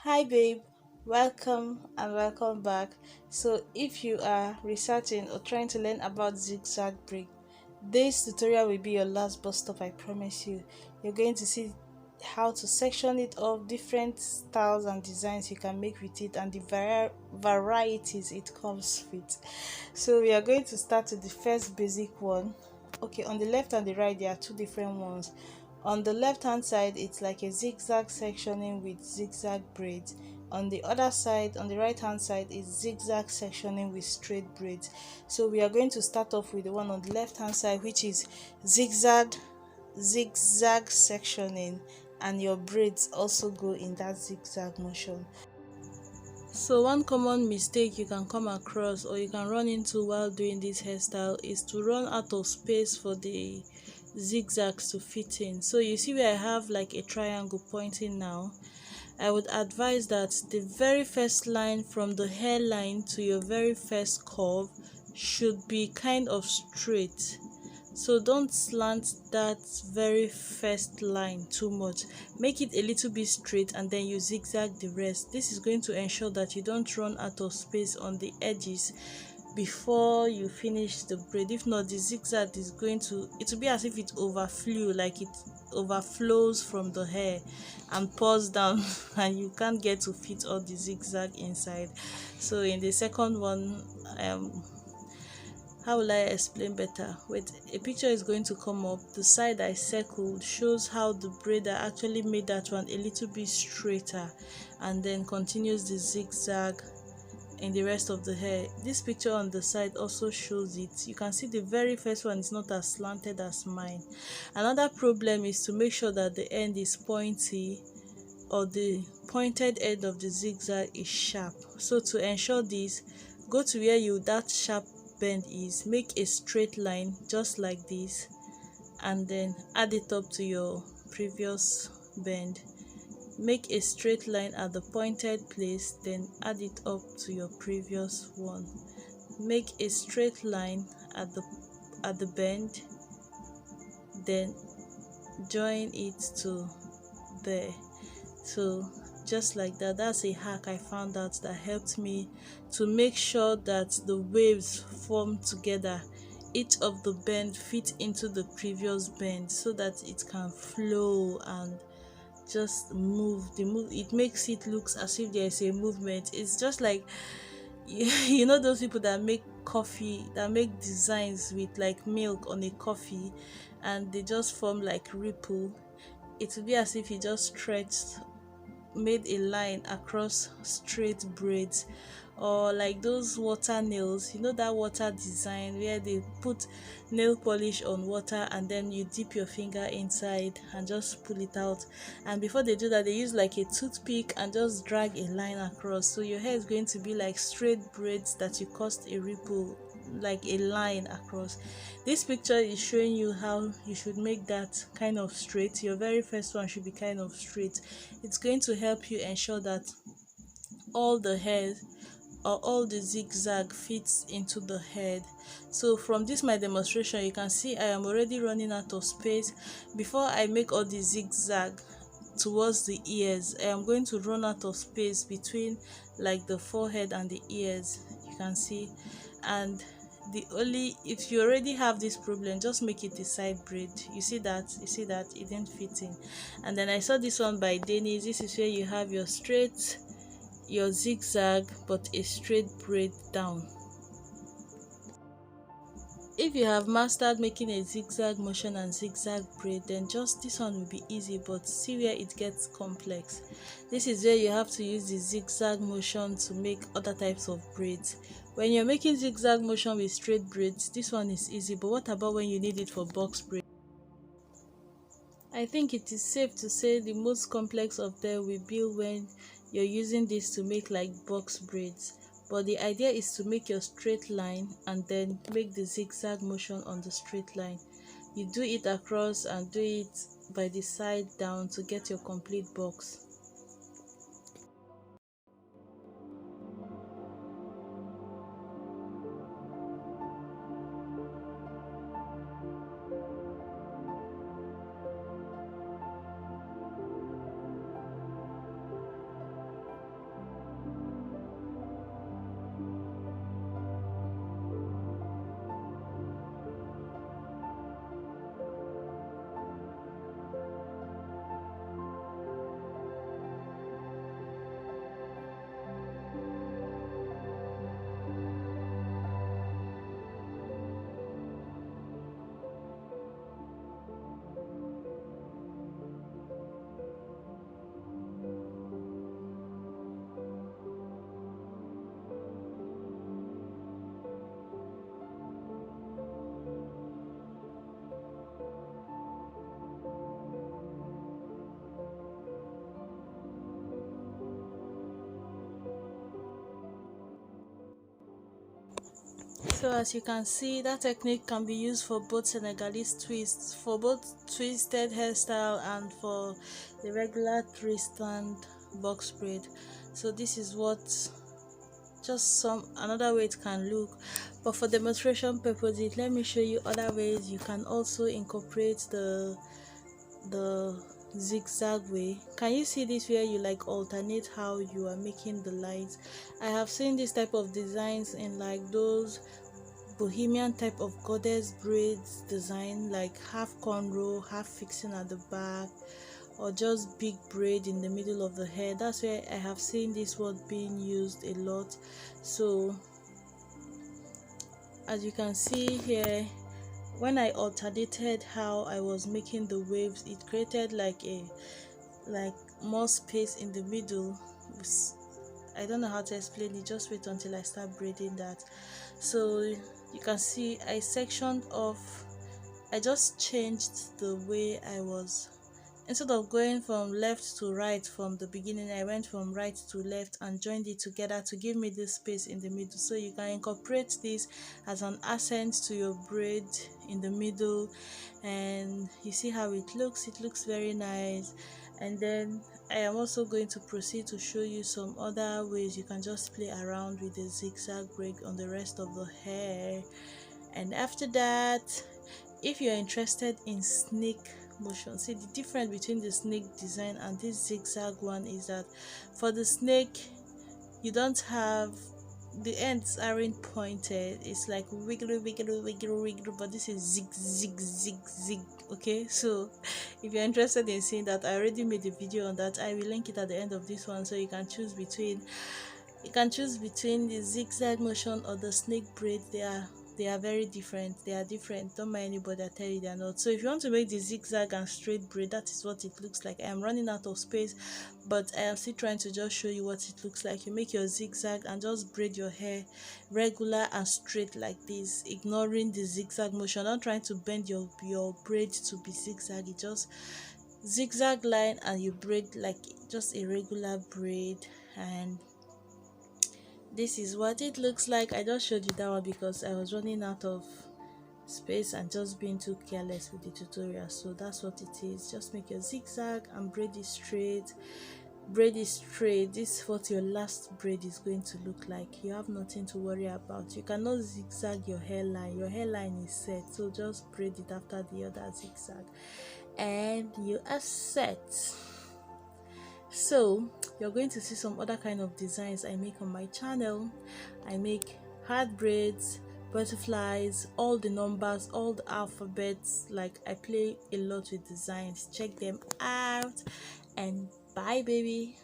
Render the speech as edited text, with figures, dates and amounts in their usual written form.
Hi babe, welcome and welcome back. So if you are researching or trying to learn about zigzag braid, this tutorial will be your last bus stop, I promise you. You're going to see how to section it off, different styles and designs you can make with it, and the varieties it comes with. So we are going to start with the first basic one. Okay, on the left and the right there are two different ones. On the left hand side it's like a zigzag sectioning with zigzag braids. On the other side, on the right hand side, is zigzag sectioning with straight braids. So we are going to start off with the one on the left hand side, which is zigzag sectioning, and your braids also go in that zigzag motion. So one common mistake you can come across or you can run into while doing this hairstyle is to run out of space for the zigzags to fit in. So you see where I have like a triangle pointing now. I would advise that the very first line from the hairline to your very first curve should be kind of straight. So don't slant that very first line too much. Make it a little bit straight and then you zigzag the rest. This is going to ensure that you don't run out of space on the edges before you finish the braid. If not, the zigzag is going to, it will be as if it overflew, like it overflows from the hair and pours down and you can't get to fit all the zigzag inside. So in the second one, how will I explain better? Wait, a picture is going to come up. The side I circled shows how the braider actually made that one a little bit straighter and then continues the zigzag in the rest of the hair. This picture on the side also shows it. You can see the very first one is not as slanted as mine. Another problem is to make sure that the end is pointy, or the pointed end of the zigzag is sharp. So to ensure this, go to where you that sharp bend is, make a straight line just like this, and then add it up to your previous bend. Make a straight line at the pointed place, then add it up to your previous one. Make a straight line at the bend, then join it to there. So just like that, that's a hack I found out that helped me to make sure that the waves form together. Each of the bend fit into the previous bend so that it can flow and just move. It makes it looks as if there is a movement. It's just like you know those people that make coffee, that make designs with like milk on a coffee, and they just form like ripple. It will be as if you just stretched, made a line across straight braids. Or like those water nails, you know, that water design where they put nail polish on water and then you dip your finger inside and just pull it out, and before they do that they use like a toothpick and just drag a line across. So your hair is going to be like straight braids that you caused a ripple, like a line across. This picture is showing you how you should make that kind of straight. Your very first one should be kind of straight. It's going to help you ensure that all the hair or all the zigzag fits into the head. So from this my demonstration, you can see I am already running out of space. Before I make all the zigzag towards the ears, I am going to run out of space between like the forehead and the ears, you can see. And the only, if you already have this problem, just make it a side braid. You see that it didn't fit in. And then I saw this one by Dennis. This is where you have your straight, your zigzag, but a straight braid down. If you have mastered making a zigzag motion and zigzag braid, then just this one will be easy, but see where it gets complex. This is where you have to use the zigzag motion to make other types of braids. When you're making zigzag motion with straight braids, this one is easy, but what about when you need it for box braids? I think it is safe to say the most complex of them will be when you're using this to make like box braids. But the idea is to make your straight line and then make the zigzag motion on the straight line. You do it across and do it by the side down to get your complete box. So as you can see, that technique can be used for both Senegalese twists, for both twisted hairstyle and for the regular twist and box braid. So this is what just another way it can look, but for demonstration purposes let me show you other ways you can also incorporate the zigzag way. Can you see this where you like alternate how you are making the lines? I have seen this type of designs in like those bohemian type of goddess braids design, like half cornrow, half fixing at the back, or just big braid in the middle of the hair. That's where I have seen this word being used a lot. So as you can see here, when I alternated how I was making the waves, it created like more space in the middle. I don't know how to explain it, just wait until I start braiding that. So you can see I sectioned off, I just changed the way I was. Instead of going from left to right from the beginning, I went from right to left and joined it together to give me this space in the middle. So you can incorporate this as an accent to your braid in the middle, and you see how it looks very nice. And then I am also going to proceed to show you some other ways you can just play around with the zigzag braid on the rest of the hair. And after that, if you're interested in snake motion, see the difference between the snake design and this zigzag one is that for the snake you don't have, the ends aren't pointed, it's like wiggle wiggle wiggle wiggle, but this is zig zig zig zig. Okay, so if you're interested in seeing that, I already made a video on that. I will link it at the end of this one, so you can choose between the zigzag motion or the snake braid. They are very different. They are different. Don't mind anybody, I tell you they are not. So if you want to make the zigzag and straight braid, that is what it looks like. I am running out of space, but I am still trying to just show you what it looks like. You make your zigzag and just braid your hair regular and straight like this, ignoring the zigzag motion. Not trying to bend your braid to be zigzag. It just zigzag line and you braid like just a regular braid. And this is what it looks like. I just showed you that one because I was running out of space and just being too careless with the tutorial. So that's what it is. Just make your zigzag and braid it straight. This is what your last braid is going to look like. You have nothing to worry about. You cannot zigzag your hairline. Your hairline is set, so just braid it after the other zigzag and you are set. So you're going to see some other kind of designs I make on my channel. I make heart braids, butterflies, all the numbers, all the alphabets. Like, I play a lot with designs. Check them out and bye baby.